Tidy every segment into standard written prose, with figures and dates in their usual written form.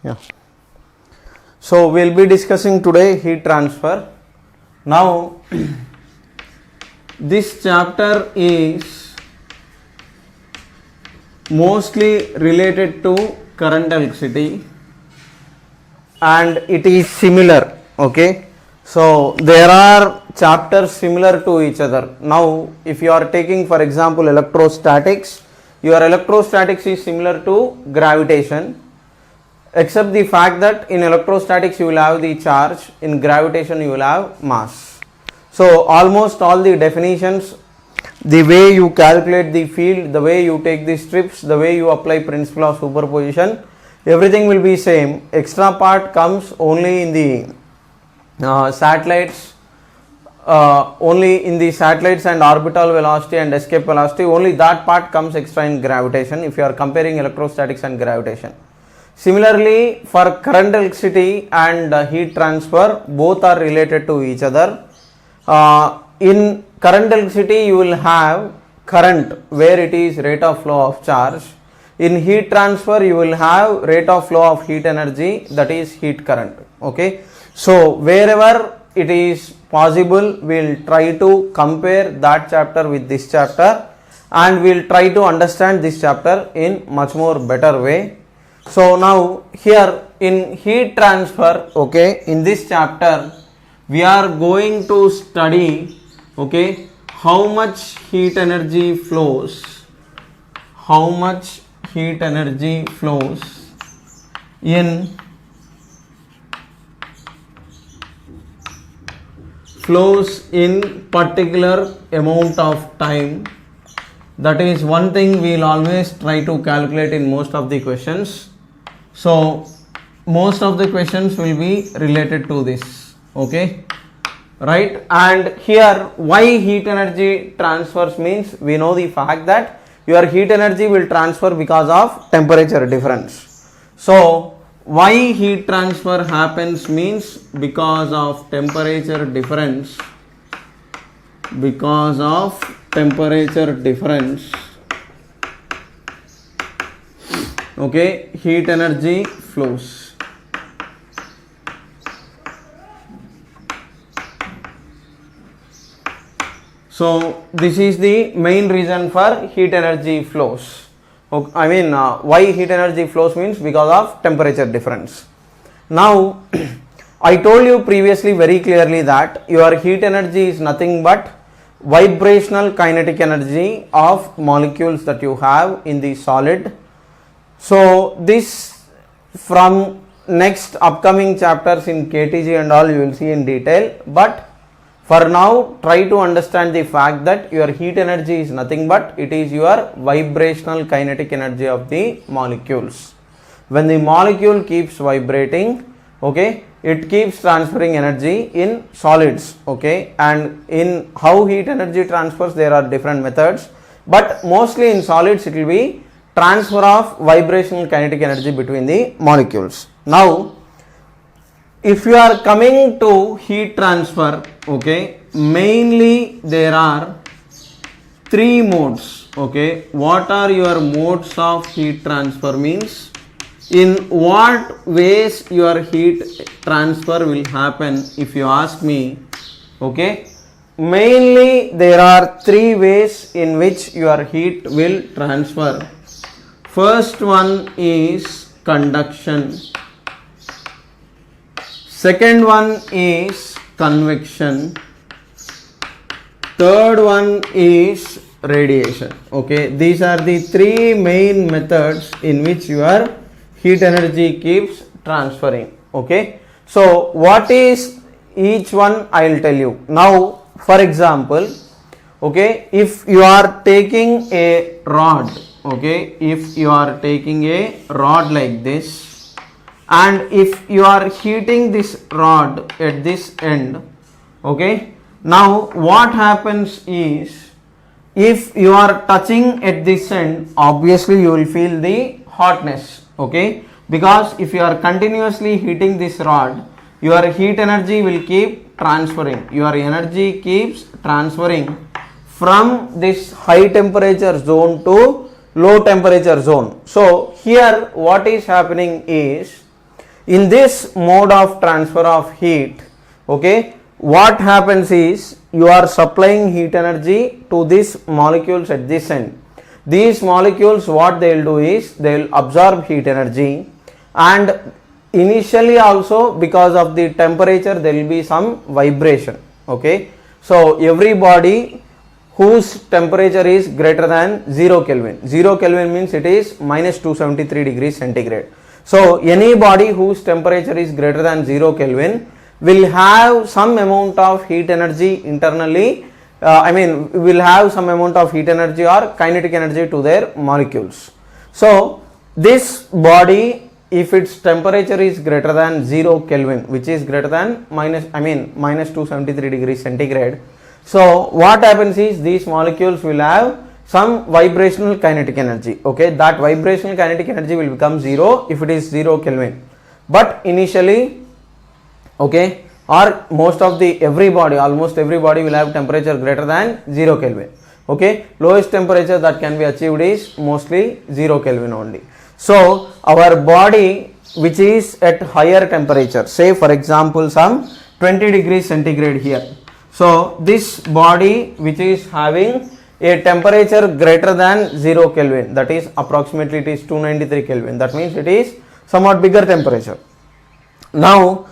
Yeah. So we'll be discussing today heat transfer. Now this chapter is mostly related to current electricity and it is similar. Okay, so there are chapters similar to each other. Now if you are taking for example electrostatics, your electrostatics is similar to gravitation, except the fact that in electrostatics you will have the charge, in gravitation you will have mass. So almost all the definitions, the way you calculate the field, the way you take the strips, the way you apply principle of superposition, everything will be same. Extra part comes only in the satellites, only in the satellites and orbital velocity and escape velocity, only that part comes extra in gravitation if you are comparing electrostatics and gravitation. Similarly, for current electricity and heat transfer, both are related to each other. In current electricity, you will have current where it is rate of flow of charge. In heat transfer, you will have rate of flow of heat energy, that is heat current. Okay. So wherever it is possible, we will try to compare that chapter with this chapter and we will try to understand this chapter in much more better way. So now here in heat transfer, okay, in this chapter we are going to study, okay, how much heat energy flows, in particular amount of time. That is one thing we will always try to calculate in most of the questions. So most of the questions will be related to this, okay, right? And here why heat energy transfers means, we know the fact that your heat energy will transfer because of temperature difference. So why heat transfer happens means because of temperature difference, okay, heat energy flows. So this is the main reason for heat energy flows. I mean why heat energy flows means because of temperature difference. Now I told you previously very clearly that your heat energy is nothing but vibrational kinetic energy of molecules that you have in the solid. So this from next upcoming chapters in KTG and all you will see in detail, but for now try to understand the fact that your heat energy is nothing but it is your vibrational kinetic energy of the molecules. When the molecule keeps vibrating, okay, it keeps transferring energy in solids, okay, and in how heat energy transfers there are different methods, but mostly in solids it will be transfer of vibrational kinetic energy between the molecules. Now if you are coming to heat transfer, okay, mainly there are three modes, okay. What are your modes of heat transfer means, in what ways your heat transfer will happen if you ask me, okay. Mainly there are three ways in which your heat will transfer. First one is conduction, second one is convection, third one is radiation, okay. These are the three main methods in which your heat energy keeps transferring, okay. So what is each one I will tell you. Now for example, okay, if you are taking a rod, okay, if you are taking a rod like this and if you are heating this rod at this end, okay, now what happens is, if you are touching at this end, obviously you will feel the hotness, okay, because if you are continuously heating this rod, your heat energy will keep transferring, your energy keeps transferring from this high temperature zone to low temperature zone. So here what is happening is, in this mode of transfer of heat, okay, what happens is you are supplying heat energy to these molecules at this end. These molecules, what they will do is they will absorb heat energy, and initially also because of the temperature there will be some vibration. Okay, so every body whose temperature is greater than 0 Kelvin, 0 Kelvin means it is minus 273 degrees centigrade. So any body whose temperature is greater than 0 Kelvin will have some amount of heat energy internally, will have some amount of heat energy or kinetic energy to their molecules. So this body, if its temperature is greater than 0 Kelvin, which is greater than minus 273 degrees centigrade, so what happens is these molecules will have some vibrational kinetic energy. Okay, that vibrational kinetic energy will become 0 if it is 0 Kelvin. But initially, okay, or most of the almost everybody will have temperature greater than 0 Kelvin. Okay, lowest temperature that can be achieved is mostly 0 Kelvin only. So our body which is at higher temperature, say for example some 20 degrees centigrade here. So this body which is having a temperature greater than 0 Kelvin, that is approximately it is 293 Kelvin, that means it is somewhat bigger temperature. Now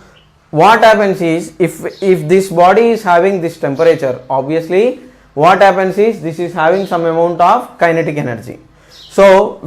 what happens is, if this body is having this temperature, obviously what happens is this is having some amount of kinetic energy. So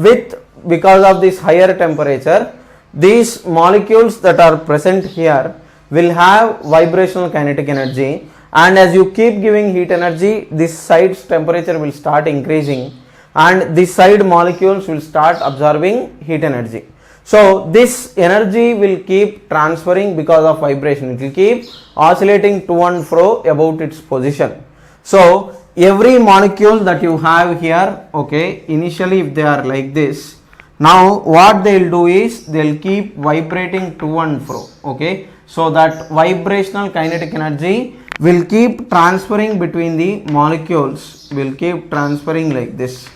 because of this higher temperature, these molecules that are present here will have vibrational kinetic energy, and as you keep giving heat energy, this side's temperature will start increasing and this side molecules will start absorbing heat energy. So this energy will keep transferring because of vibration. It will keep oscillating to and fro about its position. So every molecule that you have here, okay, initially if they are like this, now what they will do is they will keep vibrating to and fro. Okay, so that vibrational kinetic energy will keep transferring between the molecules, will keep transferring like this.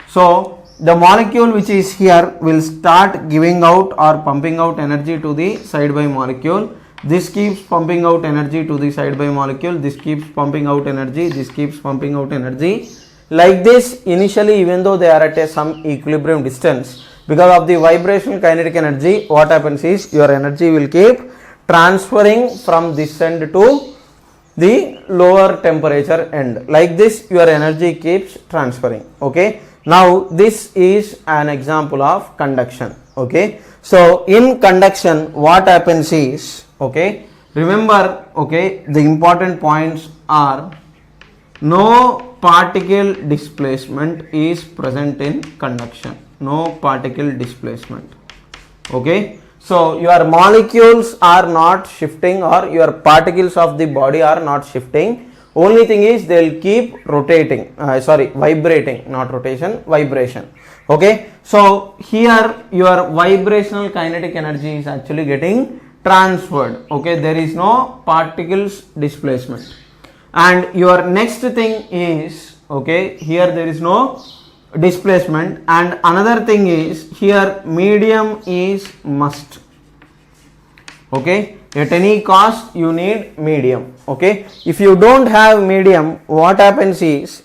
So the molecule which is here will start giving out or pumping out energy to the side by molecule. This keeps pumping out energy to the side by molecule. This keeps pumping out energy. This keeps pumping out energy. Like this, initially, even though they are at some equilibrium distance, because of the vibrational kinetic energy, what happens is your energy will keep transferring from this end to the lower temperature end. Like this, your energy keeps transferring. Okay. Now this is an example of conduction. Okay, so in conduction what happens is, okay, remember, okay, the important points are no particle displacement is present in conduction. No particle displacement. Okay, so your molecules are not shifting or your particles of the body are not shifting. Only thing is they will keep rotating, vibrating, not rotation, vibration. Okay, so here your vibrational kinetic energy is actually getting transferred. Okay, there is no particles displacement. And your next thing is, okay, here there is no displacement, and another thing is here medium is must. Okay, at any cost you need medium. Okay, if you don't have medium, what happens is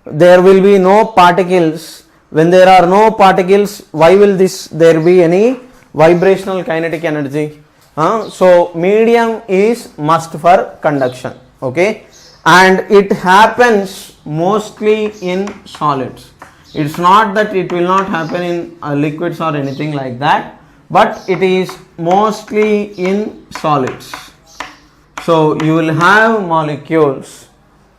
there will be no particles. When there are no particles, why will there be any vibrational kinetic energy? So medium is must for conduction. Okay, and it happens mostly in solids. It's not that it will not happen in liquids or anything like that, but it is mostly in solids. So you will have molecules,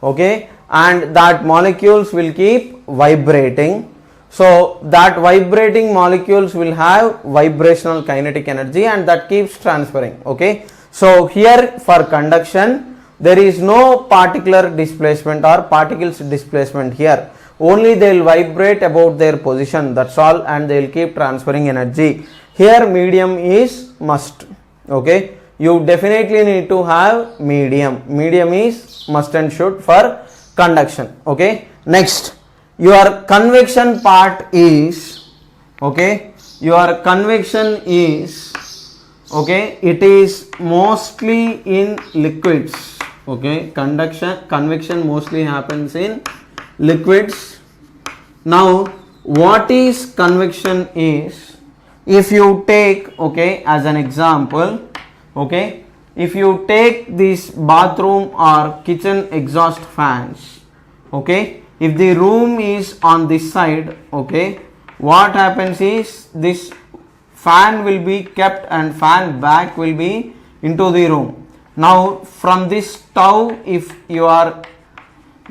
okay, and that molecules will keep vibrating. So that vibrating molecules will have vibrational kinetic energy, and that keeps transferring. Okay, so here for conduction there is no particular displacement or particles displacement here. Only they will vibrate about their position, that's all, and they will keep transferring energy. Here medium is must. Okay, you definitely need to have medium. Medium is must and should for conduction. Okay, next, your convection part is, okay, your convection is, okay, it is mostly in liquids, okay, convection mostly happens in liquids. Now what is convection is, if you take, okay, as an example, okay, if you take this bathroom or kitchen exhaust fans, okay, if the room is on this side, okay, what happens is this fan will be kept and fan back will be into the room. Now from this stove, if you are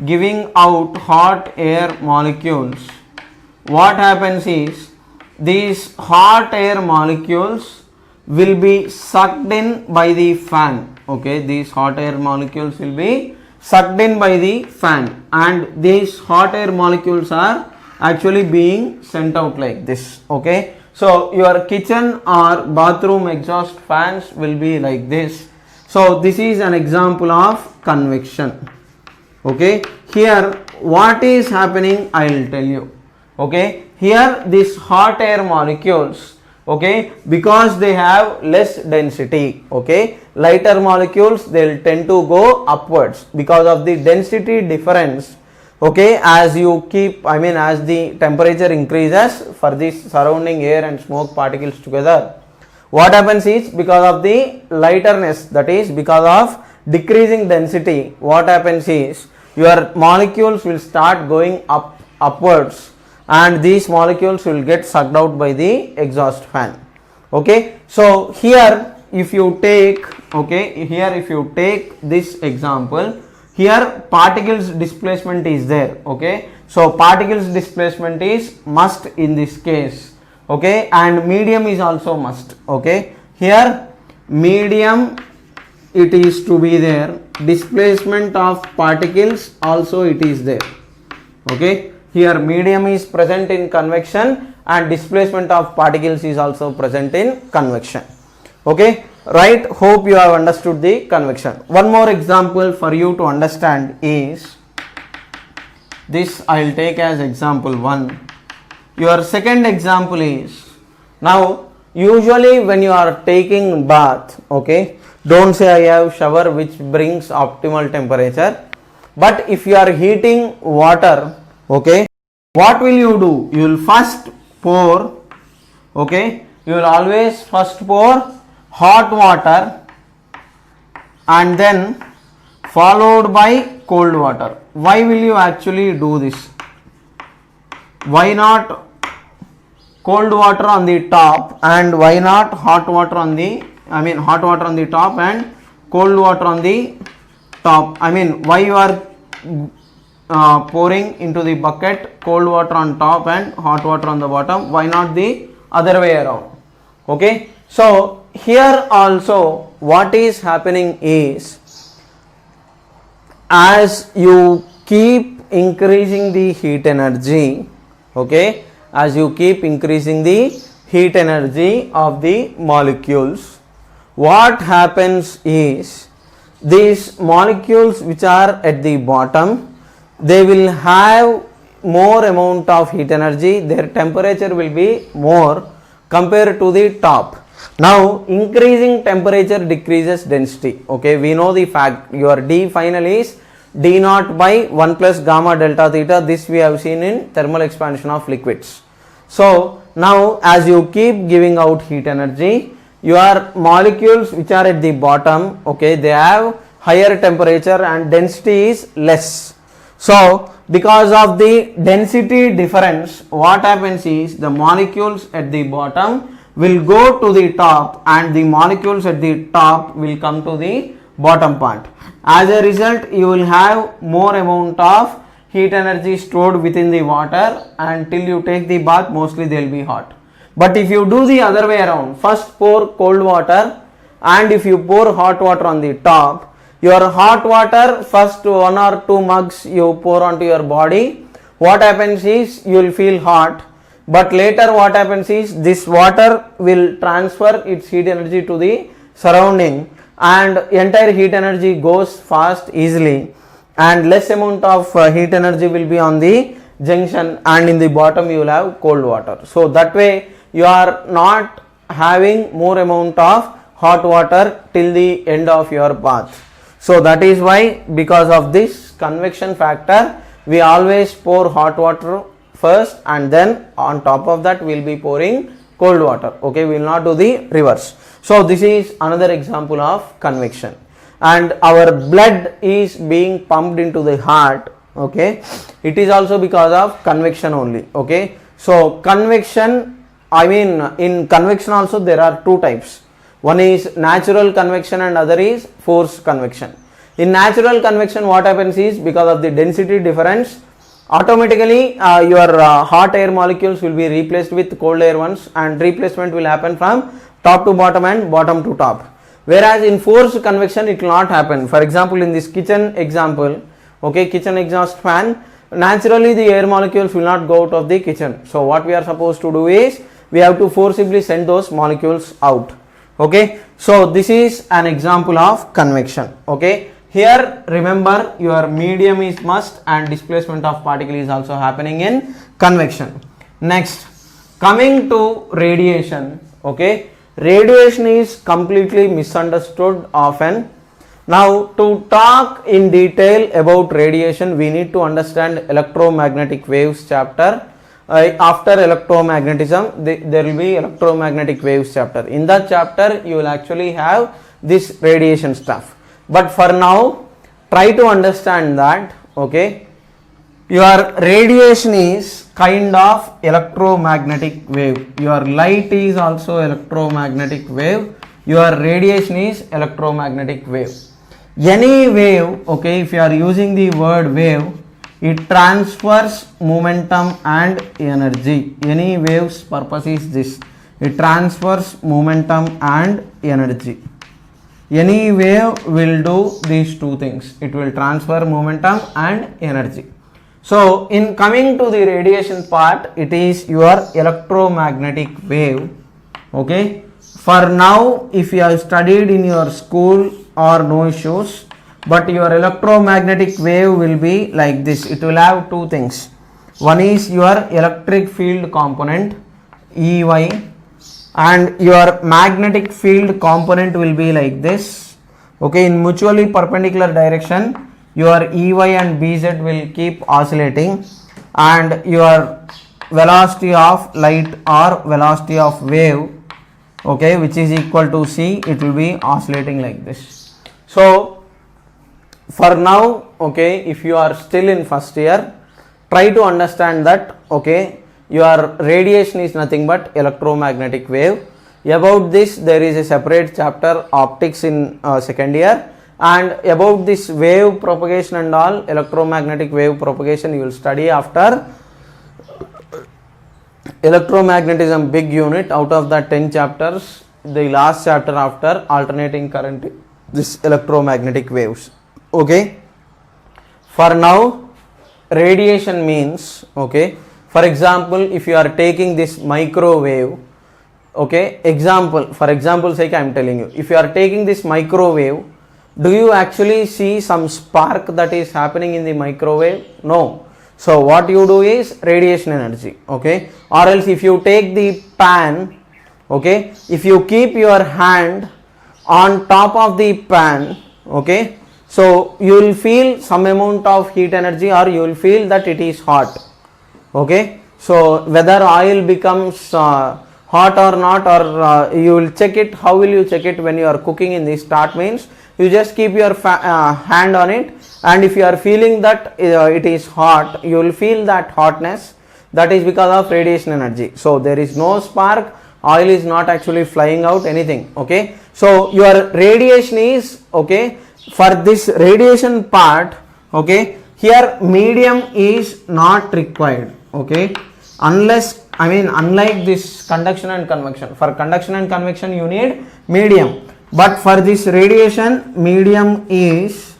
giving out hot air molecules, what happens is these hot air molecules will be sucked in by the fan, okay, these hot air molecules will be sucked in by the fan, and these hot air molecules are actually being sent out like this, okay. So your kitchen or bathroom exhaust fans will be like this. So this is an example of convection, okay. Here what is happening, I will tell you, okay. Here these hot air molecules, okay, because they have less density, okay, lighter molecules, they will tend to go upwards because of the density difference, okay, as you keep, I mean as the temperature increases for this surrounding air and smoke particles together, what happens is because of the lighterness, that is because of decreasing density, what happens is your molecules will start going upwards, and these molecules will get sucked out by the exhaust fan, okay. So here if you take, okay, here if you take this example, here particles displacement is there, okay. So particles displacement is must in this case, okay, and medium is also must, okay. Here medium it is to be there, displacement of particles also it is there, okay. Here medium is present in convection and displacement of particles is also present in convection, okay, right. Hope you have understood the convection. One more example for you to understand is this, I will take as example 1. Your second example is, now usually when you are taking bath, okay, don't say I have shower which brings optimal temperature, but if you are heating water, okay, what will you do? You will first pour, okay, you will always first pour hot water and then followed by cold water. Why will you actually do this? Why not cold water on the top and why not hot water on the, I mean hot water on the top and cold water on the top? I mean why you are pouring into the bucket cold water on top and hot water on the bottom, why not the other way around, okay. So here also what is happening is, as you keep increasing the heat energy, okay, as you keep increasing the heat energy of the molecules, what happens is these molecules which are at the bottom, they will have more amount of heat energy, their temperature will be more compared to the top. Now increasing temperature decreases density, okay, we know the fact, your D final is D naught by 1 plus gamma delta theta, this we have seen in thermal expansion of liquids. So now as you keep giving out heat energy, your molecules which are at the bottom, okay, they have higher temperature and density is less. So because of the density difference, what happens is the molecules at the bottom will go to the top and the molecules at the top will come to the bottom part. As a result, you will have more amount of heat energy stored within the water, and till you take the bath mostly they will be hot. But if you do the other way around, first pour cold water and if you pour hot water on the top, your hot water first 1 or 2 mugs you pour onto your body, what happens is you will feel hot, but later what happens is this water will transfer its heat energy to the surrounding and entire heat energy goes fast easily, and less amount of heat energy will be on the junction, and in the bottom you will have cold water. So that way you are not having more amount of hot water till the end of your bath. So that is why, because of this convection factor, we always pour hot water first, and then on top of that we will be pouring cold water. Okay, we will not do the reverse. So this is another example of convection. And our blood is being pumped into the heart. Okay, it is also because of convection only. Okay, so convection, I mean in convection also there are two types. One is natural convection and other is forced convection. In natural convection, what happens is, because of the density difference, automatically your hot air molecules will be replaced with cold air ones, and replacement will happen from top to bottom and bottom to top. Whereas in forced convection it will not happen. For example, in this kitchen example, okay, kitchen exhaust fan, naturally the air molecules will not go out of the kitchen. So what we are supposed to do is, we have to forcibly send those molecules out. Okay, so this is an example of convection. Okay, here remember your medium is must and displacement of particle is also happening in convection. Next, coming to radiation. Okay, radiation is completely misunderstood often. Now to talk in detail about radiation, we need to understand electromagnetic waves chapter. After electromagnetism, there will be electromagnetic waves chapter. In that chapter you will actually have this radiation stuff. But for now, try to understand that, okay, your radiation is kind of electromagnetic wave. Your light is also electromagnetic wave. Your radiation is electromagnetic wave. Any wave, okay, if you are using the word wave, it transfers momentum and energy. Any wave's purpose is this: it transfers momentum and energy. Any wave will do these two things. It will transfer momentum and energy. So in coming to the radiation part, it is your electromagnetic wave. Okay, for now, if you have studied in your school, or no issues, but your electromagnetic wave will be like this. It will have two things. One is your electric field component, EY, and your magnetic field component will be like this. Okay, in mutually perpendicular direction, your EY and BZ will keep oscillating, and your velocity of light or velocity of wave, okay, which is equal to c, it will be oscillating like this. So for now, okay, if you are still in first year, try to understand that, okay, your radiation is nothing but electromagnetic wave. About this there is a separate chapter, optics, in second year, and about this wave propagation and all, electromagnetic wave propagation, you will study after electromagnetism big unit. Out of the 10 chapters, the last chapter after alternating current, this electromagnetic waves. Okay, for now radiation means, okay, for example, if you are taking this microwave, okay, for example sake I am telling you, if you are taking this microwave, do you actually see some spark that is happening in the microwave? No. So what you do is radiation energy. Okay, or else if you take the pan, okay, if you keep your hand on top of the pan, okay, so you will feel some amount of heat energy, or you will feel that it is hot. Okay, so whether oil becomes hot or not, or you will check it. How will you check it? When you are cooking in the start means, you just keep your hand on it, and if you are feeling that it is hot, you will feel that hotness. That is because of radiation energy. So there is no spark, oil is not actually flying out, anything. Okay, so your radiation is, okay, for this radiation part, okay, here medium is not required. Okay, unless, I mean, unlike this conduction and convection. For conduction and convection you need medium, but for this radiation, medium is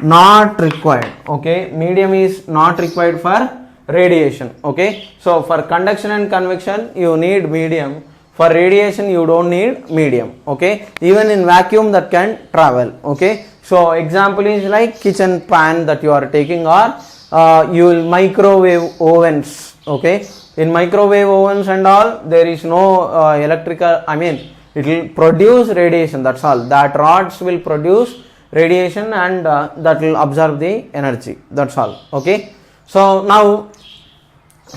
not required. Okay, medium is not required for radiation. Okay, so for conduction and convection you need medium, for radiation you don't need medium. Okay, even in vacuum that can travel. Okay, so example is like kitchen pan that you are taking, or you will microwave ovens. Okay, in microwave ovens and all, there is no electrical, I mean it will produce radiation, that's all. That rods will produce radiation and that will absorb the energy, that's all. Okay, so now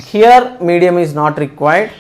here medium is not required,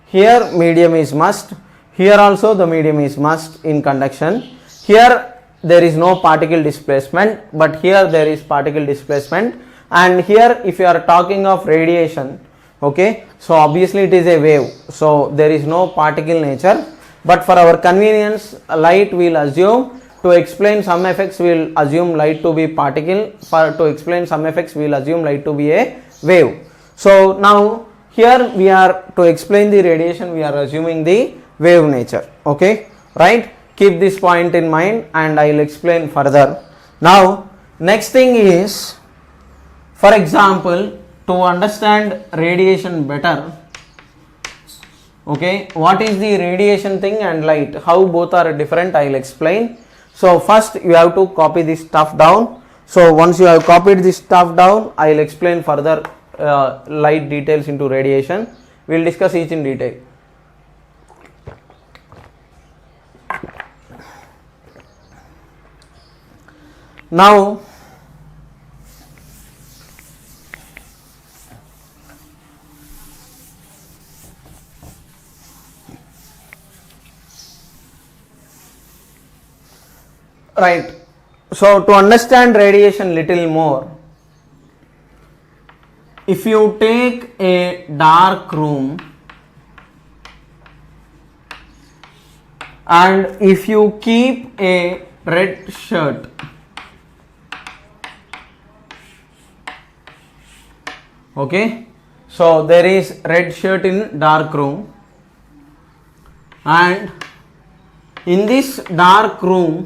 here medium is must, here also the medium is must in conduction. Here there is no particle displacement, but here there is particle displacement. And here if you are talking of radiation, okay, so obviously it is a wave, so there is no particle nature, but for our convenience light we will assume, to explain some effects we will assume light to be particle, to explain some effects we will assume light to be a wave. So now here we are, to explain the radiation we are assuming the wave nature. Okay, right, keep this point in mind and I will explain further. Now next thing is, for example, to understand radiation better, okay, what is the radiation thing and light, how both are different, I will explain. So first you have to copy this stuff down. So once you have copied this stuff down, I will explain further light details into radiation. We will discuss each in detail. Now right, so to understand radiation little more, if you take a dark room and if you keep a red shirt, okay, so there is red shirt in dark room, and in this dark room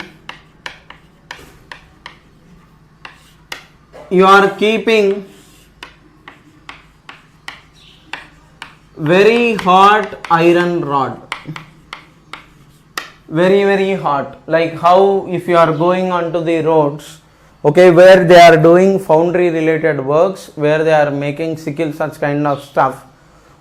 you are keeping very hot iron rod, very hot, like how if you are going onto the roads, okay, where they are doing foundry related works, where they are making sickle, such kind of stuff,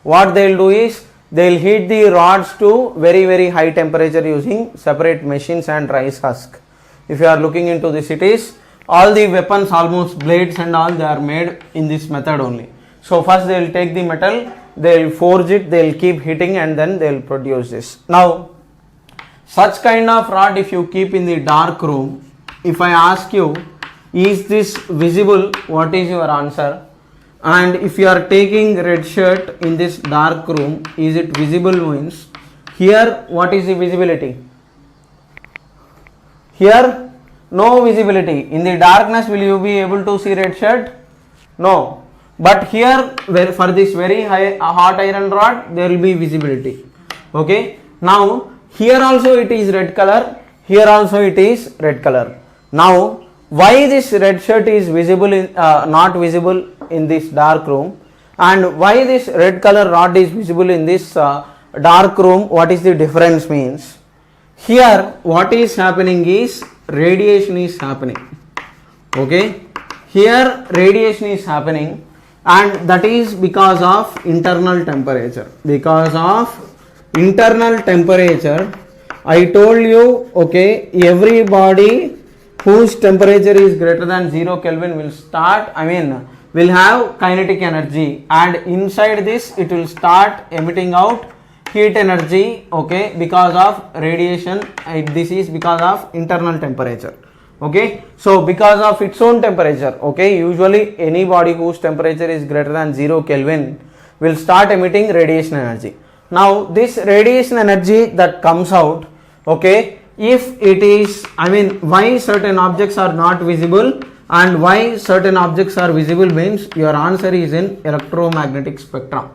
what they will do is they will heat the rods to very high temperature using separate machines and rice husk. If you are looking into the cities, all the weapons, almost blades and all, they are made in this method only. So first they will take the metal, they will forge it, they will keep heating and then they will produce this. Now such kind of rod if you keep in the dark room, if I ask you, is this visible, what is your answer? And if you are taking red shirt in this dark room, is it visible means, here what is the visibility? Here no visibility. In the darkness will you be able to see red shirt? No. But here for this very hot iron rod there will be visibility. Okay. Now here also it is red color, here also it is red color. Now why this red shirt is visible in, not visible in this dark room, and why this red color rod is visible in this dark room, what is the difference means, here what is happening is radiation is happening. Okay, here radiation is happening and that is because of internal temperature. Because of internal temperature, I told you, okay, every body whose temperature is greater than 0 Kelvin will have kinetic energy, and inside this it will start emitting out heat energy, okay, because of radiation. This is because of internal temperature. Okay, so because of its own temperature, okay, usually any body whose temperature is greater than 0 Kelvin will start emitting radiation energy. Now this radiation energy that comes out, okay, if it is, why certain objects are not visible and why certain objects are visible means your answer is in electromagnetic spectrum.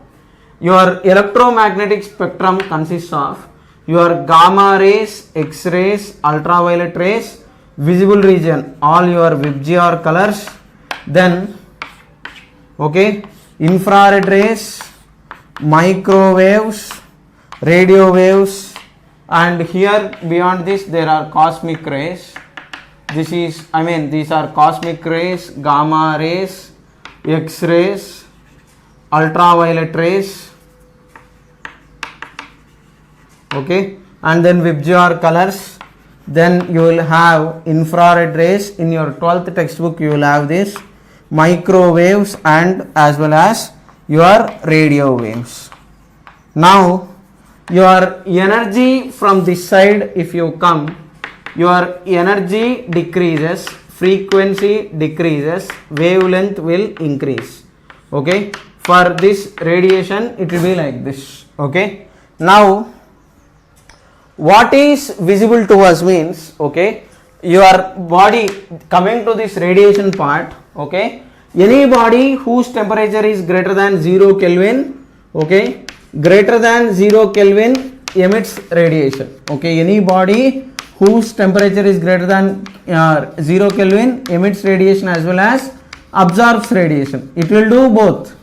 Your electromagnetic spectrum consists of your gamma rays, X-rays, ultraviolet rays, visible region, all your VIBGYOR colors, then okay, infrared rays, microwaves, radio waves, and here beyond this there are cosmic rays. This is, these are cosmic rays, gamma rays, X-rays, ultraviolet rays, okay, and then VIBGYOR colors. Then you will have infrared rays. In your 12th textbook you will have this microwaves and as well as your radio waves. Now your energy from this side, if you come, your energy decreases, frequency decreases, wavelength will increase. Okay, for this radiation it will be like this. Okay, now what is visible to us means, okay, your body, coming to this radiation part, okay, any body whose temperature is greater than 0 Kelvin, okay, greater than 0 Kelvin emits radiation. Okay, any body whose temperature is greater than 0 Kelvin emits radiation as well as absorbs radiation. It will do both.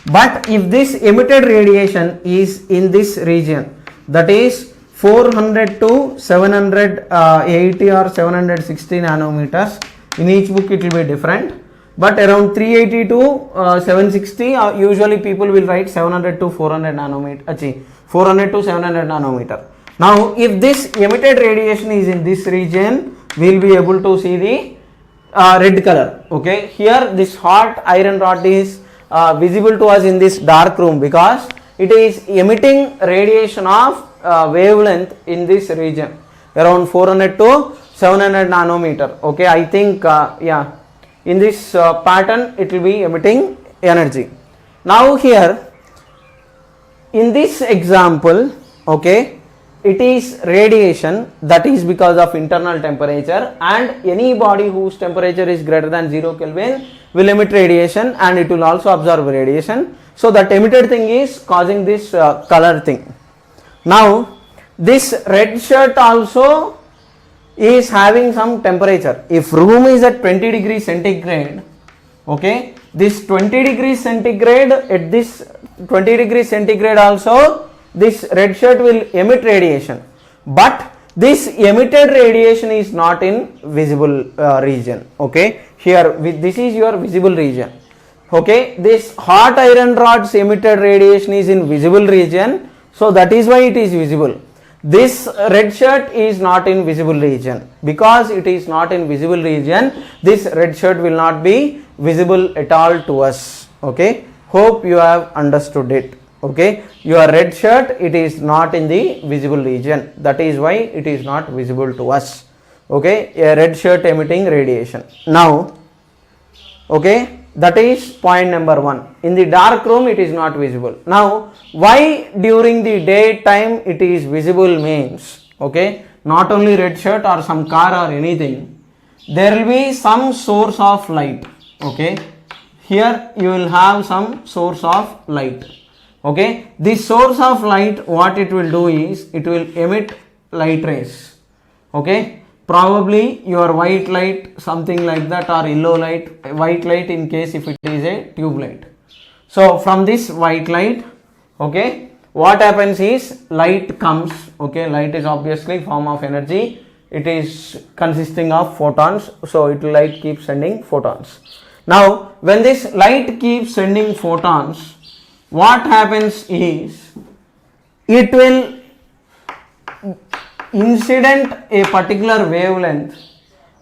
But if this emitted radiation is in this region, that is 400 to 780 or 760 nanometers, in each book it will be different, but around 380 to 760, usually people will write 700 to 400 nanometer, 400 to 700 nanometer. Now if this emitted radiation is in this region, we will be able to see the red color. Okay, here this hot iron rod is visible to us in this dark room because it is emitting radiation of wavelength in this region around 400 to 700 nanometer. Okay, I think yeah, in this pattern it will be emitting energy. Now here in this example, okay, it is radiation, that is because of internal temperature, and any body whose temperature is greater than 0 Kelvin will emit radiation and it will also absorb radiation. So that emitted thing is causing this color thing. Now this red shirt also is having some temperature. If room is at 20 degrees centigrade, okay, this 20 degrees centigrade, at this 20 degrees centigrade also this red shirt will emit radiation, but this emitted radiation is not in visible region. Okay, here this is your visible region. Okay, this hot iron rod's emitted radiation is in visible region, so that is why it is visible. This red shirt is not in visible region. Because it is not in visible region, this red shirt will not be visible at all to us. Okay, hope you have understood it. Okay, your red shirt, it is not in the visible region, that is why it is not visible to us. Okay, a red shirt emitting radiation. Now, okay, that is point number 1. In the dark room it is not visible. Now why during the daytime it is visible means, okay, not only red shirt or some car or anything, there will be some source of light. Okay, here you will have some source of light. Okay, this source of light, what it will do is it will emit light rays. Okay, probably your white light, something like that, or yellow light, white light in case if it is a tube light. So from this white light, okay, what happens is light comes. Okay, light is obviously form of energy, it is consisting of photons, so it light keeps sending photons. Now when this light keeps sending photons, what happens is it will incident a particular wavelength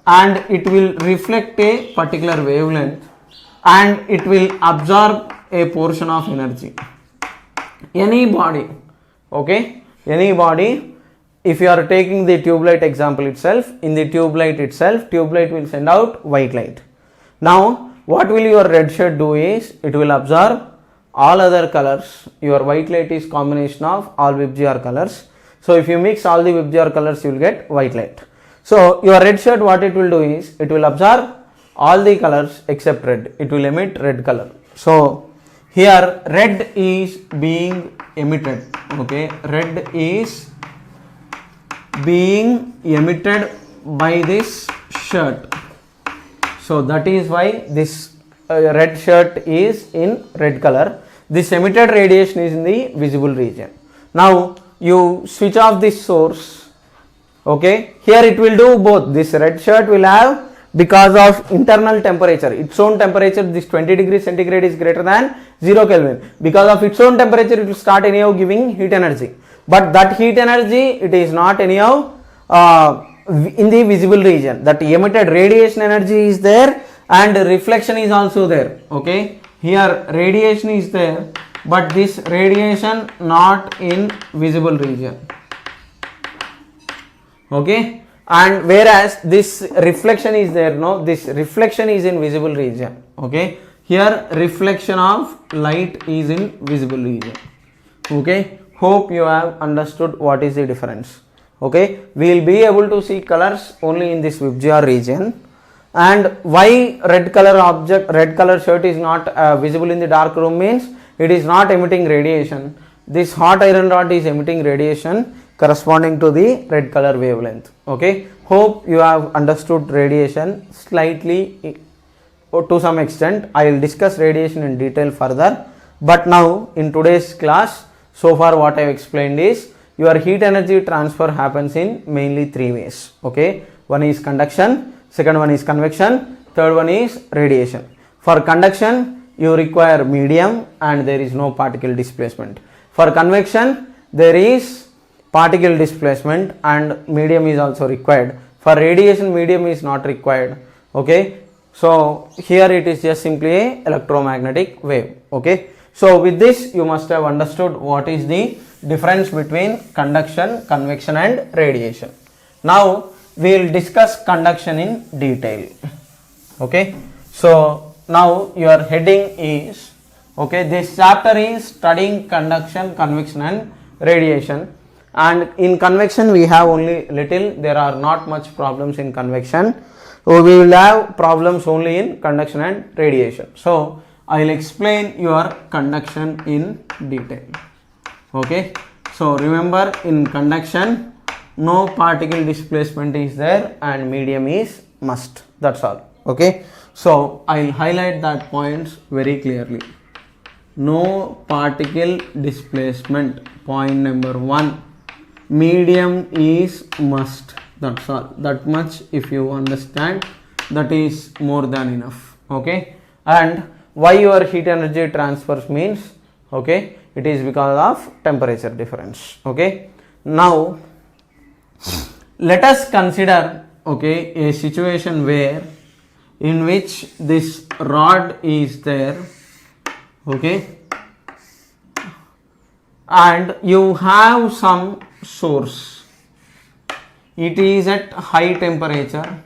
and it will reflect a particular wavelength and it will absorb a portion of energy. Any body, okay, any body, if you are taking the tube light example itself, in the tube light itself, tube light will send out white light. Now what will your red shirt do is it will absorb all other colors. Your white light is combination of all VIBGYOR colors. So if you mix all the VIBGYOR colors, you will get white light. So your red shirt, what it will do is it will absorb all the colors except red. It will emit red color. So here red is being emitted. Okay, red is being emitted by this shirt. So that is why this red shirt is in red color. This emitted radiation is in the visible region. Now you switch off this source. Okay, here it will do both. This red shirt will have because of internal temperature, its own temperature. This 20 degrees centigrade is greater than 0 Kelvin. Because of its own temperature, it will start anyhow giving heat energy, but that heat energy, it is not anyhow in the visible region. That emitted radiation energy is there and reflection is also there. Okay, here radiation is there, but this radiation not in visible region. Okay, and whereas this reflection is there, no, this reflection is in visible region. Okay, here reflection of light is in visible region. Okay, hope you have understood what is the difference. Okay, we will be able to see colors only in this VIBGYOR region. And why red color object, red color shirt is not visible in the dark room means it is not emitting radiation. This hot iron rod is emitting radiation corresponding to the red color wavelength. Okay, hope you have understood radiation slightly to some extent. I will discuss radiation in detail further, but now in today's class, so far what I have explained is your heat energy transfer happens in mainly three ways. Okay, one is conduction, second one is convection, third one is radiation. For conduction, you require medium and there is no particle displacement. For convection, there is particle displacement and medium is also required. For radiation, medium is not required. Okay, so here it is just simply a electromagnetic wave. Okay, so with this you must have understood what is the difference between conduction, convection and radiation. Now we will discuss conduction in detail. Okay, so now your heading is, okay, this chapter is studying conduction, convection and radiation. And in convection we have only little, there are not much problems in convection. So we will have problems only in conduction and radiation. So I will explain your conduction in detail. Okay, so remember, in conduction no particle displacement is there and medium is must. That's all. Okay, so I will highlight that points very clearly. No particle displacement, point number 1. Medium is must. That's all. That much if you understand, that is more than enough. Okay, and why your heat energy transfers means, okay, it is because of temperature difference. Okay, now let us consider, okay, a situation where in which this rod is there, okay, and you have some source. It is at high temperature.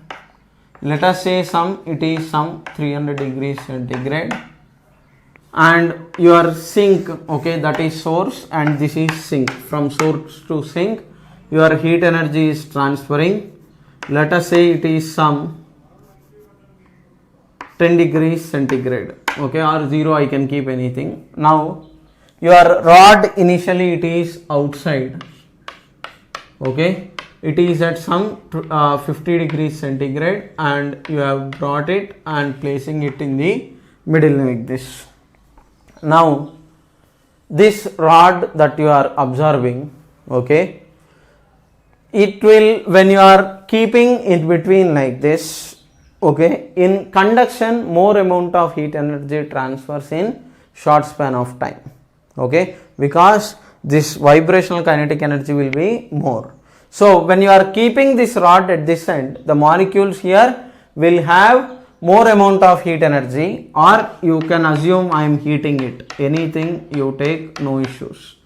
Let us say it is some 300 degrees centigrade, and your sink, okay, that is source and this is sink. From source to sink your heat energy is transferring. Let us say it is some 10 degrees centigrade, okay, or 0, I can keep anything. Now your rod initially it is outside, okay, it is at some 50 degrees centigrade and you have brought it and placing it in the middle like this. Now this rod that you are observing, okay, it will, when you are keeping it between like this, okay, in conduction more amount of heat energy transfers in short span of time. Okay, because this vibrational kinetic energy will be more. So when you are keeping this rod at this end, the molecules here will have more amount of heat energy, or you can assume I am heating it. Anything you take, no issues.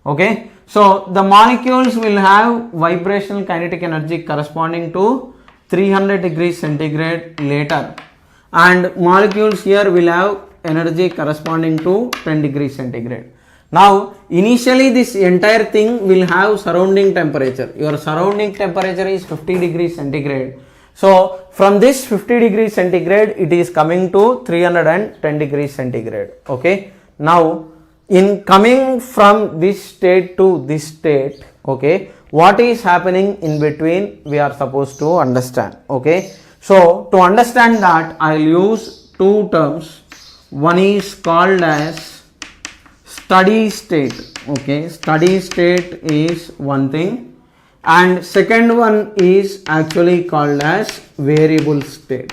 Okay, so the molecules will have vibrational kinetic energy corresponding to 300 degrees centigrade later, and molecules here will have energy corresponding to 10 degrees centigrade. Now initially this entire thing will have surrounding temperature. Your surrounding temperature is 50 degrees centigrade. So from this 50 degrees centigrade it is coming to 310 degrees centigrade. Okay, now in coming from this state to this state, okay, what is happening in between we are supposed to understand. Okay, so to understand that I will use two terms. One is called as steady state. Okay, steady state is one thing and second one is actually called as variable state.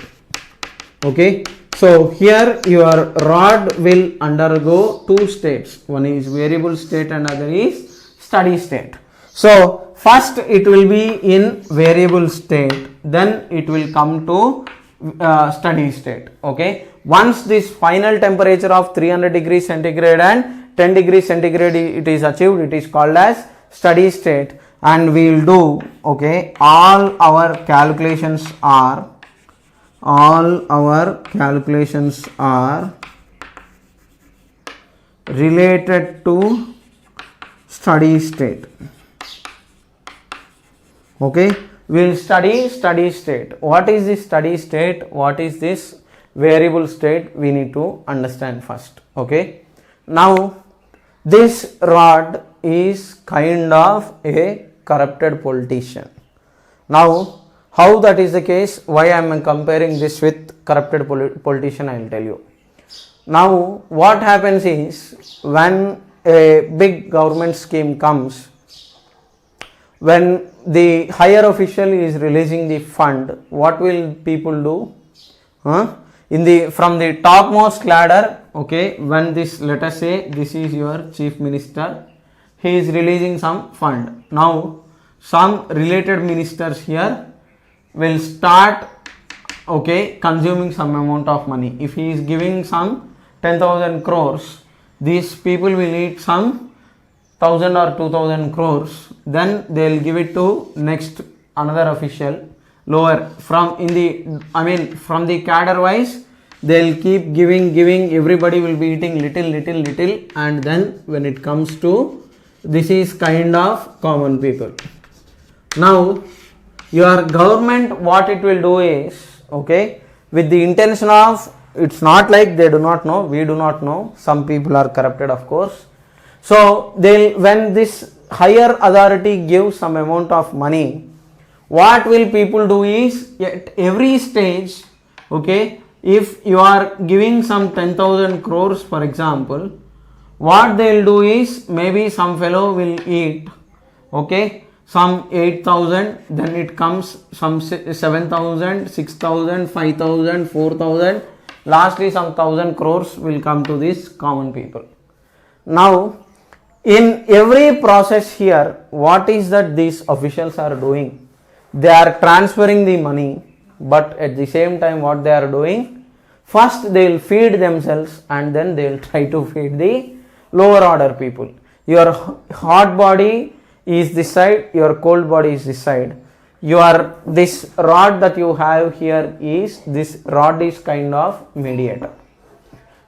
Okay, so here your rod will undergo two states, one is variable state and other is steady state. So first it will be in variable state, then it will come to steady state. Okay, once this final temperature of 300 degrees centigrade and 10 degrees centigrade it is achieved, it is called as steady state, and we will do, okay, all our calculations are related to steady state. Okay, we will study steady state. What is this steady state? What is this variable state? We need to understand first. Okay, now this rod is kind of a corrupted politician. Now how that is the case, why I am comparing this with corrupted politician, I will tell you. Now what happens is, when a big government scheme comes, when the higher official is releasing the fund, what will people do? From the topmost ladder, okay, when this, let us say this is your chief minister, he is releasing some fund. Now some related ministers here will start, okay, consuming some amount of money. If he is giving some 10,000 crores, these people will need some 1,000 or 2,000 crores, then they will give it to next another official lower. From the cadre wise, they will keep giving, everybody will be eating little, and then when it comes to, this is kind of common people. Now your government, what it will do is, okay, with the intention of, it's not like they do not know, we do not know, some people are corrupted of course. So when this higher authority gives some amount of money, what will people do is, at every stage, okay, if you are giving some 10,000 crores for example, what they will do is, maybe some fellow will eat, okay, some 8,000, then it comes some 7,000, 6,000, 5,000, 4,000, lastly some 1,000 crores will come to these common people. Now in every process here, what is that these officials are doing? They are transferring the money, but at the same time what they are doing, first they will feed themselves and then they will try to feed the lower order people. Your hot body is this side, your cold body is this side. This rod that you have here is, this rod is kind of mediator.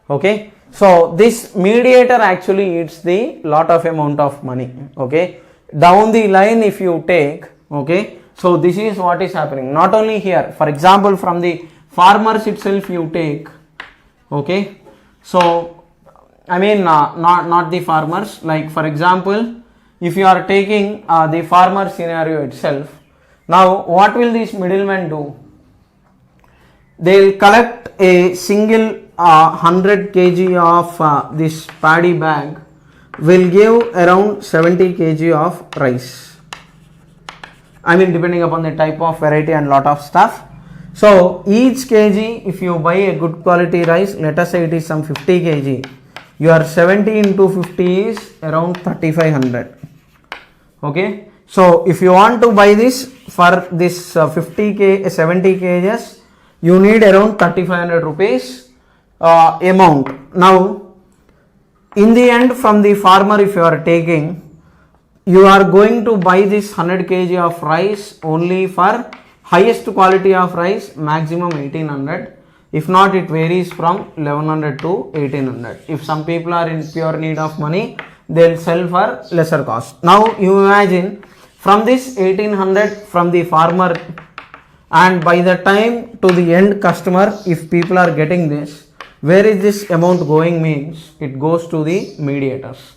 Okay, so this mediator actually eats the lot of amount of money. Okay, down the line if you take, okay, so this is what is happening. Not only here, for example from the farmers itself you take, okay, so not the farmers, like for example if you are taking the farmer scenario itself, now what will these middlemen do? They will collect a single 100 kg of this paddy bag, will give around 70 kg of rice, depending upon the type of variety and lot of stuff. So each kg, if you buy a good quality rice, let us say it is some 50 kg, your 70 into 50 is around 3500. Okay, so if you want to buy this for this 70 kgs, you need around 3500 rupees amount. Now in the end, from the farmer if you are taking, you are going to buy this 100 kg of rice only for highest quality of rice, maximum 1800. If not, it varies from 1100 to 1800. If some people are in pure need of money, they'll sell for lesser cost. Now you imagine, from this 1800 from the farmer, and by the time to the end customer, if people are getting this, where is this amount going means, it goes to the mediators.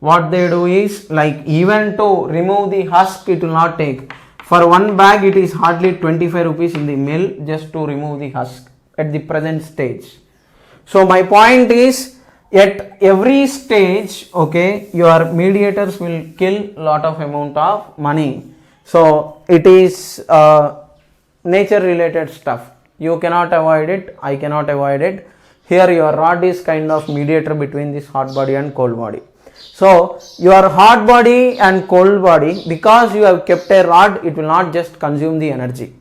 What they do is, like even to remove the husk, it will not take. For one bag, it is hardly 25 rupees in the mill just to remove the husk at the present stage. So my point is, at every stage, okay, your mediators will kill lot of amount of money. So it is nature related stuff. You cannot avoid it, I cannot avoid it. Here your rod is kind of mediator between this hot body and cold body. So your hot body and cold body, because you have kept a rod, it will not just consume the energy.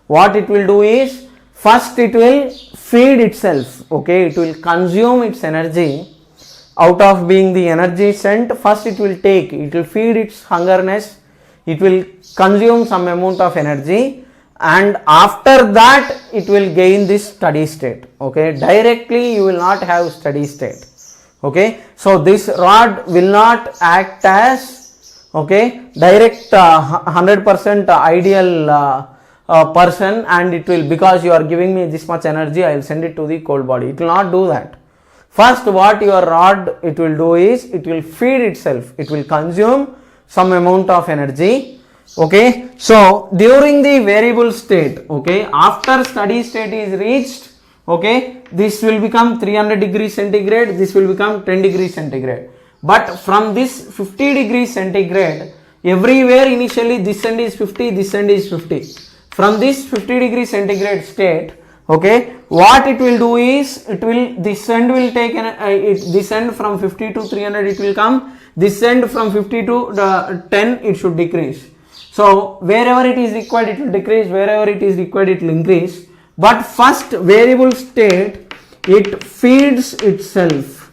What it will do is, first it will feed itself, okay, it will consume its energy. Out of being the energy sent, first it will take, it will feed its hungerness, it will consume some amount of energy, and after that it will gain this steady state, okay. Directly you will not have steady state, okay. So this rod will not act as, okay, direct 100% ideal person, and it will, because you are giving me this much energy, I will send it to the cold body. It will not do that. First what your rod it will do is, it will feed itself, it will consume some amount of energy, okay. So during the variable state, okay, after steady state is reached, okay, this will become 300 degrees centigrade, this will become 10 degrees centigrade. But from this 50 degrees centigrade, everywhere initially this end is 50, this end is 50. From this 50 degrees centigrade state, okay, what it will do is, it will, this end will take this end from 50 to 300 it will come, this end from 50 to 10 it should decrease. So wherever it is required it will decrease, wherever it is required it will increase. But first variable state, it feeds itself,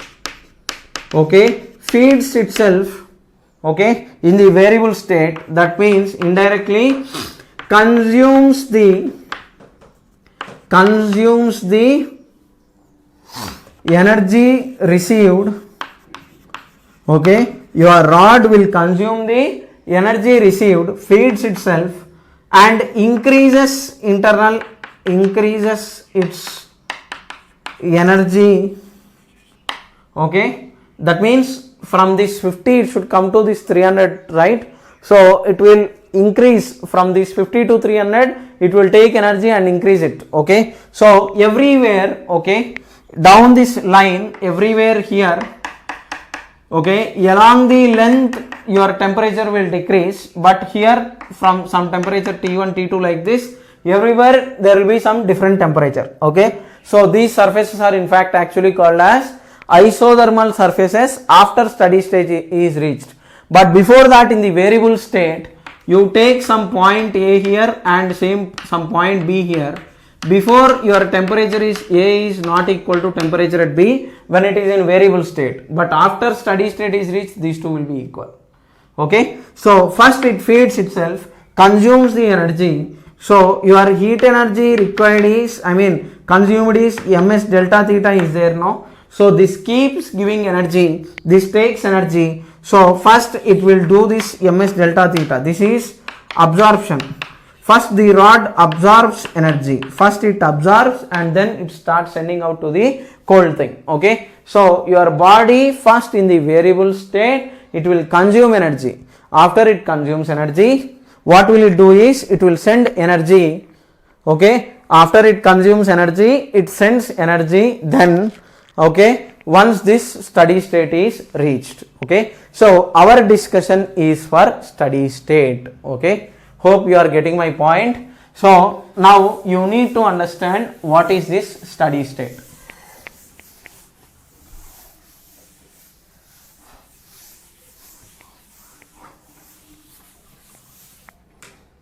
okay, feeds itself, okay, in the variable state. That means indirectly consumes the energy received, okay. Your rod will consume the energy received, feeds itself, and increases its energy, okay. That means from this 50 it should come to this 300, right. So it will increase from this 50 to 300, it will take energy and increase it, okay. So everywhere, okay, down this line, everywhere here, okay, along the length your temperature will decrease, but here from some temperature T1, T2 like this, everywhere there will be some different temperature, okay. So these surfaces are in fact actually called as isothermal surfaces after steady state is reached. But before that, in the variable state, you take some point A here and some point B here. Before your temperature is A is not equal to temperature at B when it is in variable state, but after steady state is reached, these two will be equal, okay. So first it feeds itself, consumes the energy. So your heat energy required is, consumed is ms delta theta is there now. So this keeps giving energy, this takes energy. So first it will do this ms delta theta, this is absorption. First the rod absorbs energy, first it absorbs and then it starts sending out to the cold thing, okay. So your body first in the variable state, it will consume energy. After it consumes energy, what will it do is, it will send energy, okay. After it consumes energy, it sends energy, then, okay, once this steady state is reached, okay. So our discussion is for steady state, okay. Hope you are getting my point. So now you need to understand what is this steady state.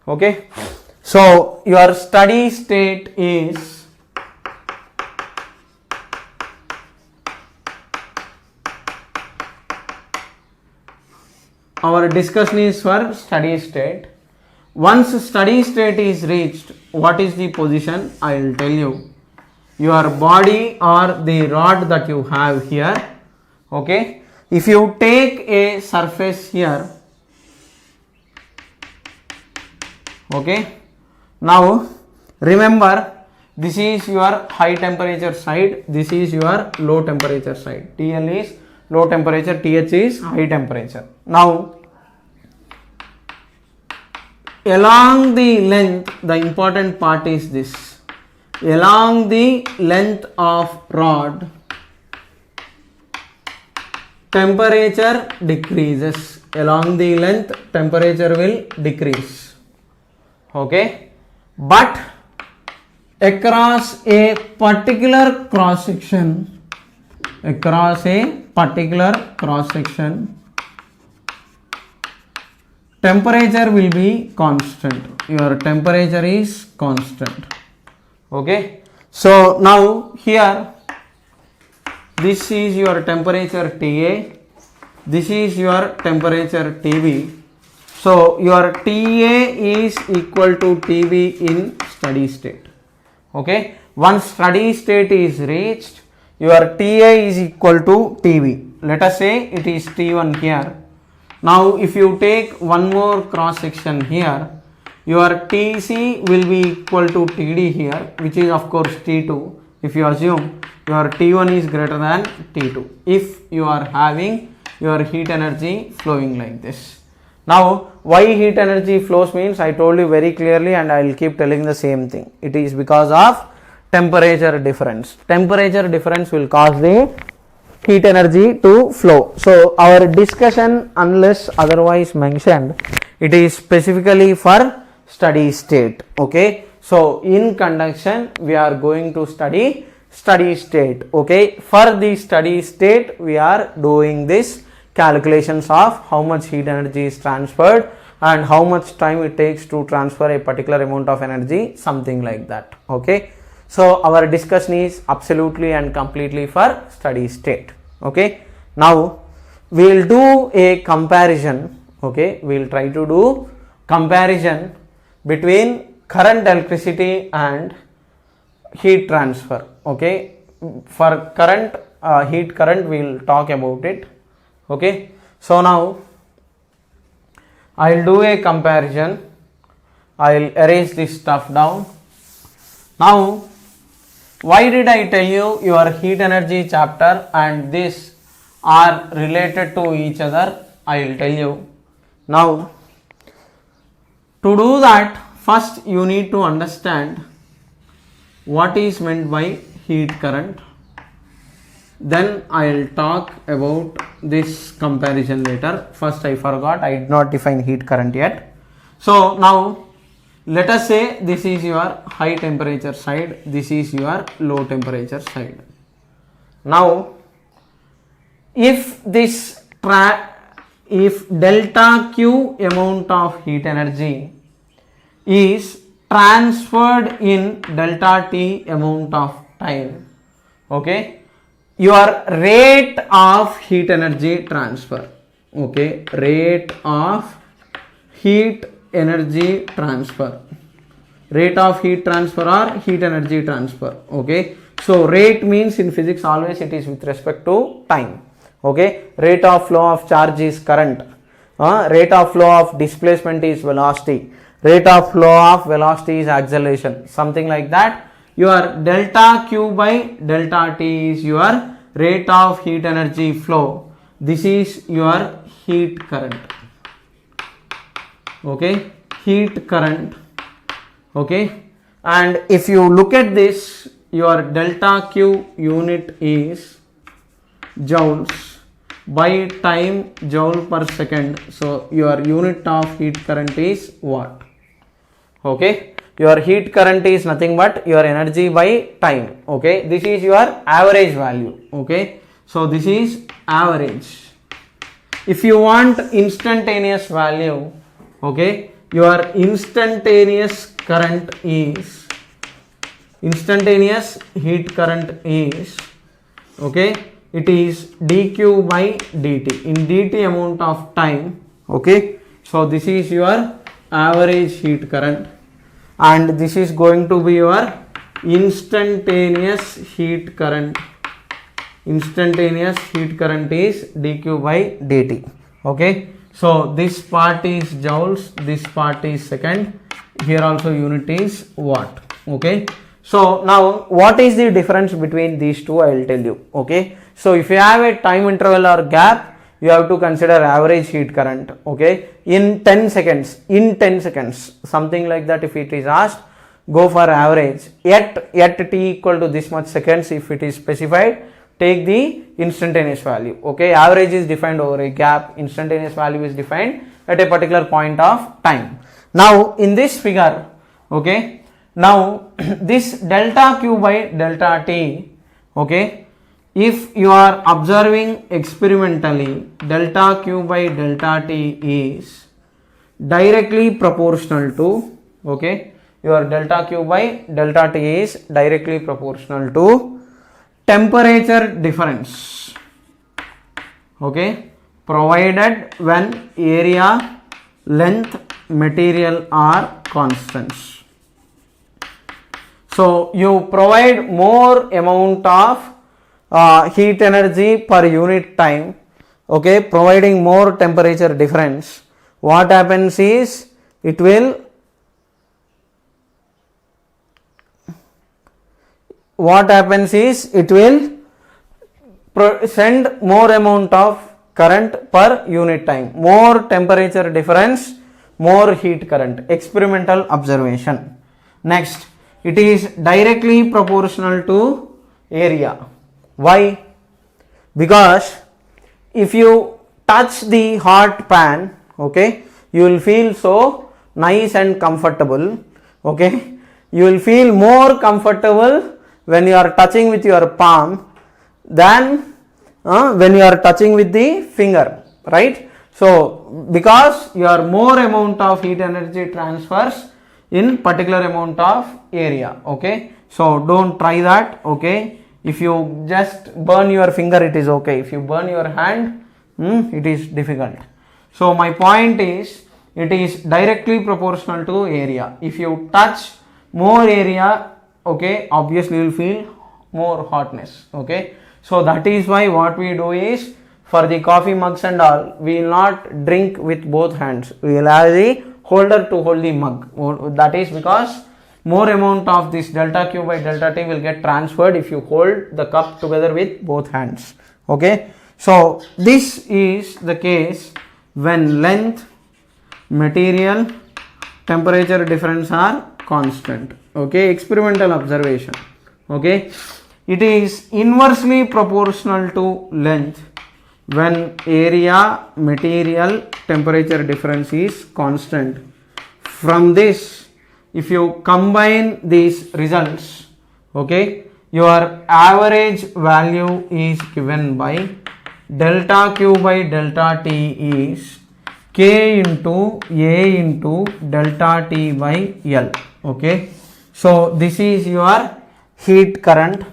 Okay, so your steady state is our discussion is for steady state. Once steady state is reached, what is the position? I will tell you. Your body or the rod that you have here, okay. If you take a surface here, okay, now remember this is your high temperature side, this is your low temperature side. TL is low temperature, TH is high temperature. Now along the length, the important part is this, along the length of rod, temperature decreases. Along the length, temperature will decrease, okay, but across a particular cross section, temperature will be constant. Your temperature is constant. Okay, so now here this is your temperature TA, this is your temperature TB. So your TA is equal to TB in steady state. Okay, once steady state is reached, your TA is equal to TB. Let us say it is T1 here. Now if you take one more cross section here, your TC will be equal to TD here, which is of course T2, if you assume your T1 is greater than T2, if you are having your heat energy flowing like this. Now why heat energy flows means I told you very clearly, and I will keep telling the same thing. It is because of temperature difference. Temperature difference will cause the heat energy to flow. So our discussion, unless otherwise mentioned, it is specifically for steady state. Okay, so in conduction we are going to study steady state. Okay, for the steady state we are doing this calculations of how much heat energy is transferred and how much time it takes to transfer a particular amount of energy, something like that. Okay, so our discussion is absolutely and completely for steady state. Okay, now we will do a comparison. Okay, we will try to do comparison between current electricity and heat transfer. Okay, for current heat current we will talk about it. Okay, so now I will do a comparison. I will erase this stuff down. Now why did I tell you your heat energy chapter and this are related to each other? I will tell you. Now to do that, first you need to understand what is meant by heat current. Then I will talk about this comparison later. First I forgot, I did not define heat current yet. So now let us say this is your high temperature side, this is your low temperature side. Now if delta Q amount of heat energy is transferred in delta T amount of time, okay, your rate of heat energy transfer, okay, rate of heat energy transfer, rate of heat transfer or heat energy transfer. Okay, so rate means in physics always it is with respect to time. Okay, rate of flow of charge is current, rate of flow of displacement is velocity, rate of flow of velocity is acceleration, something like that. Your delta Q by delta T is your rate of heat energy flow. This is your heat current. Okay, heat current. Okay, and if you look at this, your delta Q unit is joules by time, joule per second. So your unit of heat current is watt. Okay, your heat current is nothing but your energy by time. Okay, this is your average value. Okay, so this is average. If you want instantaneous value, okay, your instantaneous current is, instantaneous heat current is, okay, it is dq by dt in dt amount of time. Okay, so this is your average heat current and this is going to be your instantaneous heat current. Instantaneous heat current is dq by dt. Okay, so this part is joules, this part is second, here also unit is watt. Okay, so now what is the difference between these two, I will tell you. Okay, so if you have a time interval or gap, you have to consider average heat current. Okay, in 10 seconds, something like that. If it is asked, go for average at t equal to this much seconds. If it is specified, take the instantaneous value. Okay, average is defined over a gap, instantaneous value is defined at a particular point of time. Now in this figure, okay, now this delta q by delta t, okay, if you are observing experimentally, delta q by delta t is directly proportional to, okay, your delta q by delta t is directly proportional to temperature difference, okay, provided when area, length, material are constants. So you provide more amount of heat energy per unit time, okay, providing more temperature difference. What happens is it will send more amount of current per unit time, more temperature difference, more heat current. Experimental observation. Next, it is directly proportional to area. Why? Because if you touch the hot pan, okay, you will feel so nice and comfortable, okay, you will feel more comfortable when you are touching with your palm than when you are touching with the finger, right? So because your more amount of heat energy transfers in particular amount of area, okay, so don't try that, okay. If you just burn your finger, it is okay. If you burn your hand, it is difficult. So my point is, it is directly proportional to area. If you touch more area, okay, obviously you will feel more hotness, okay. So that is why what we do is, for the coffee mugs and all, we will not drink with both hands. We will have the holder to hold the mug. That is because more amount of this delta q by delta t will get transferred if you hold the cup together with both hands, okay. So this is the case when length, material, temperature difference are constant, okay. Experimental observation, okay. It is inversely proportional to length when area, material, temperature difference is constant. From this, if you combine these results, okay, your average value is given by delta q by delta t is k into a into delta t by L, okay. So this is your heat current,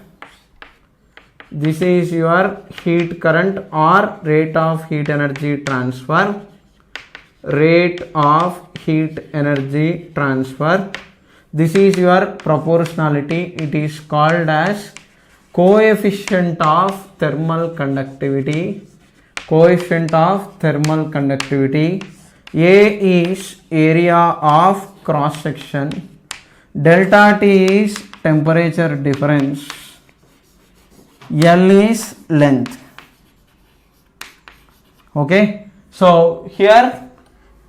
this is your heat current or rate of heat energy transfer, rate of heat energy transfer. This is your proportionality. It is called as coefficient of thermal conductivity, coefficient of thermal conductivity. A is area of cross section, delta T is temperature difference, L is length, okay. So here,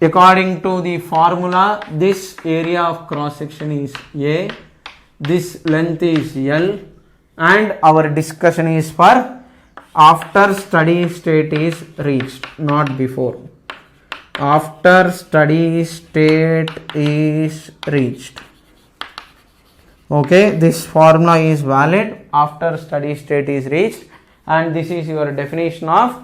according to the formula, this area of cross section is A, this length is L, and our discussion is for after steady state is reached, not before. After steady state is reached, okay, this formula is valid after steady state is reached, and this is your definition of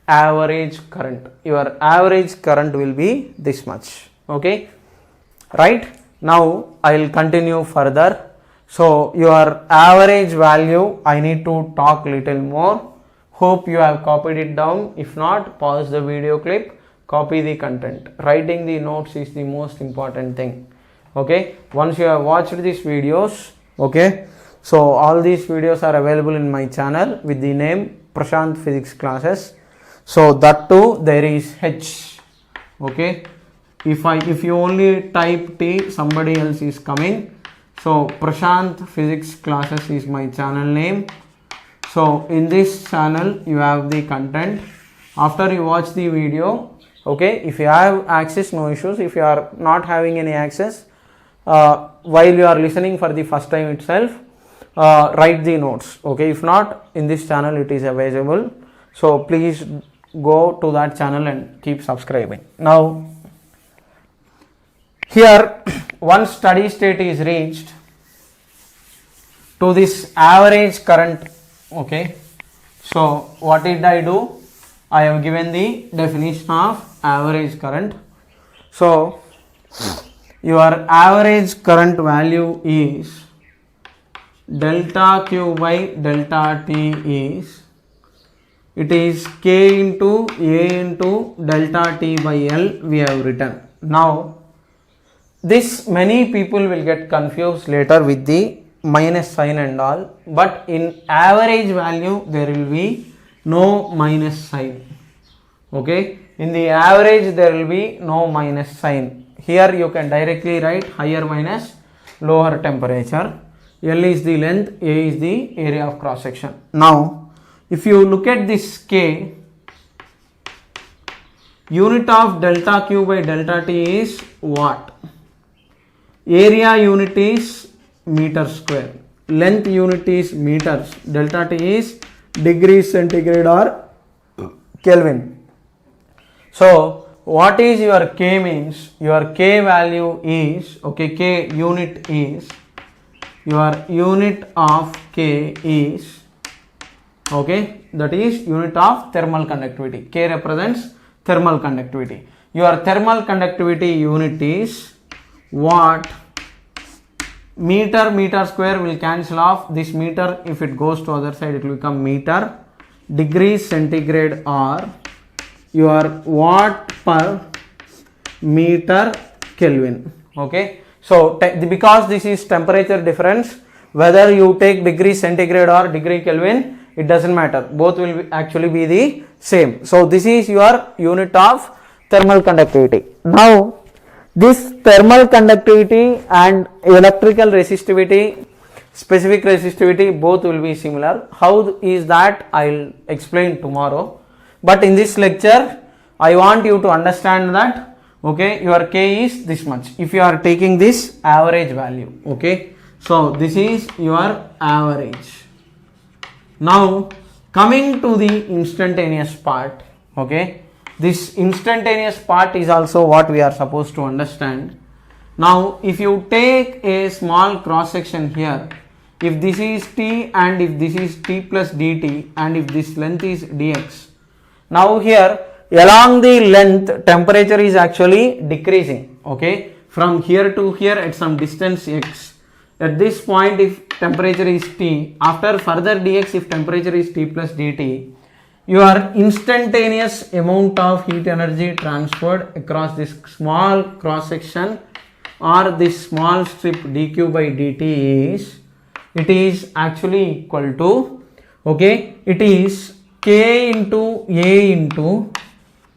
average current. Your average current will be this much, okay, right. Now I will continue further. So your average value, I need to talk little more. Hope you have copied it down. If not, pause the video clip, copy the content. Writing the notes is the most important thing, okay. Once you have watched these videos, okay, so all these videos are available in my channel with the name Prashant Physics Classes. So that too there is H, okay. If you only type T, somebody else is coming. So Prashant Physics Classes is my channel name. So in this channel you have the content. After you watch the video, okay, if you have access, no issues. If you are not having any access, while you are listening for the first time itself, write the notes, okay. If not, in this channel it is available, so please go to that channel and keep subscribing. Now Here one steady state is reached to this average current. Okay, so what did I do? I have given the definition of average current. So your average current value is delta q by delta t is, it is k into a into delta t by L we have written. Now this many people will get confused later with the minus sign and all, but in average value there will be no minus sign. Okay, in the average there will be no minus sign. Here you can directly write higher minus lower temperature. L is the length, A is the area of cross section. Now if you look at this K, unit of delta Q by delta T is watt, area unit is meter square, length unit is meters, delta T is degrees centigrade or Kelvin. So what is your K means? Your K value is, okay, K unit is, your unit of K is, okay, that is unit of thermal conductivity. K represents thermal conductivity. Your thermal conductivity unit is watt. Meter square will cancel off. This meter, if it goes to other side, it will become meter. Degrees centigrade or your watt per meter Kelvin. Okay, so because this is temperature difference, whether you take degree centigrade or degree Kelvin, it doesn't matter, both will actually be the same. So this is your unit of thermal conductivity. Now this thermal conductivity and electrical resistivity, specific resistivity, both will be similar. How is that? I'll explain tomorrow, but in this lecture I want you to understand that, okay, your K is this much if you are taking this average value. Okay, so this is your average. Now coming to the instantaneous part, okay, this instantaneous part is also what we are supposed to understand. Now if you take a small cross section here, if this is t and if this is t plus dt and if this length is dx, now here along the length temperature is actually decreasing. Okay, from here to here at some distance x. At this point if temperature is t, after further dx if temperature is t plus dt, your instantaneous amount of heat energy transferred across this small cross section or this small strip dq by dt is, it is actually equal to, okay, it is k into a into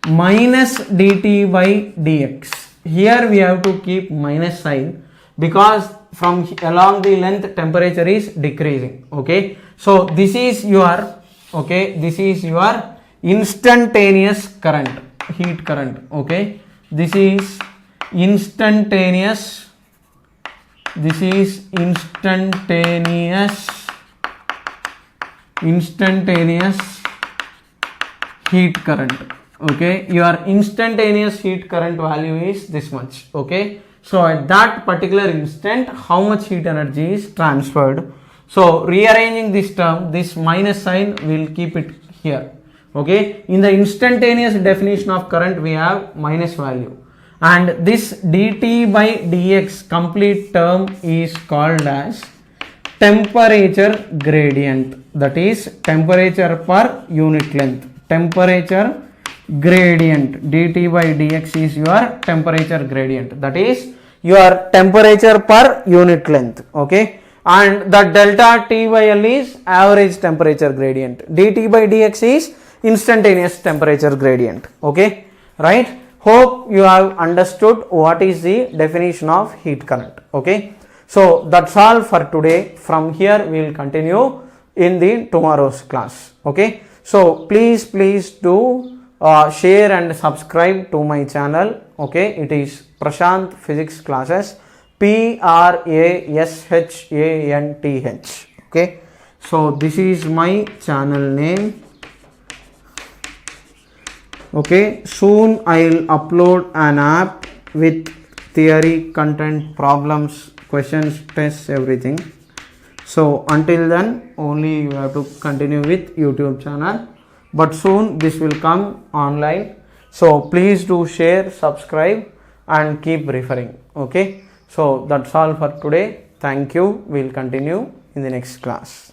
minus dt by dx. Here we have to keep minus sign because from along the length temperature is decreasing. Okay, so this is your, okay, this is your instantaneous current, heat current. Okay, this is instantaneous, this is instantaneous heat current. Okay, your instantaneous heat current value is this much. Okay, so at that particular instant how much heat energy is transferred. So rearranging this term, this minus sign will keep it here. Okay, in the instantaneous definition of current we have minus value, and this dt by dx complete term is called as temperature gradient, that is temperature per unit length. Temperature gradient, dt by dx is your temperature gradient, that is your temperature per unit length. Okay, and the delta t by L is average temperature gradient, dt by dx is instantaneous temperature gradient. Okay, right? Hope you have understood what is the definition of heat current. Okay, so that's all for today. From here we will continue in the tomorrow's class. Okay, so please do share and subscribe to my channel. Okay, it is Prashant Physics Classes, PRASHANTH. Okay, so this is my channel name. Okay, soon I will upload an app with theory, content, problems, questions, tests, everything. So until then, only you have to continue with YouTube channel. But soon this will come online. So please do share, subscribe, and keep referring. Okay. So that's all for today. Thank you. We'll continue in the next class.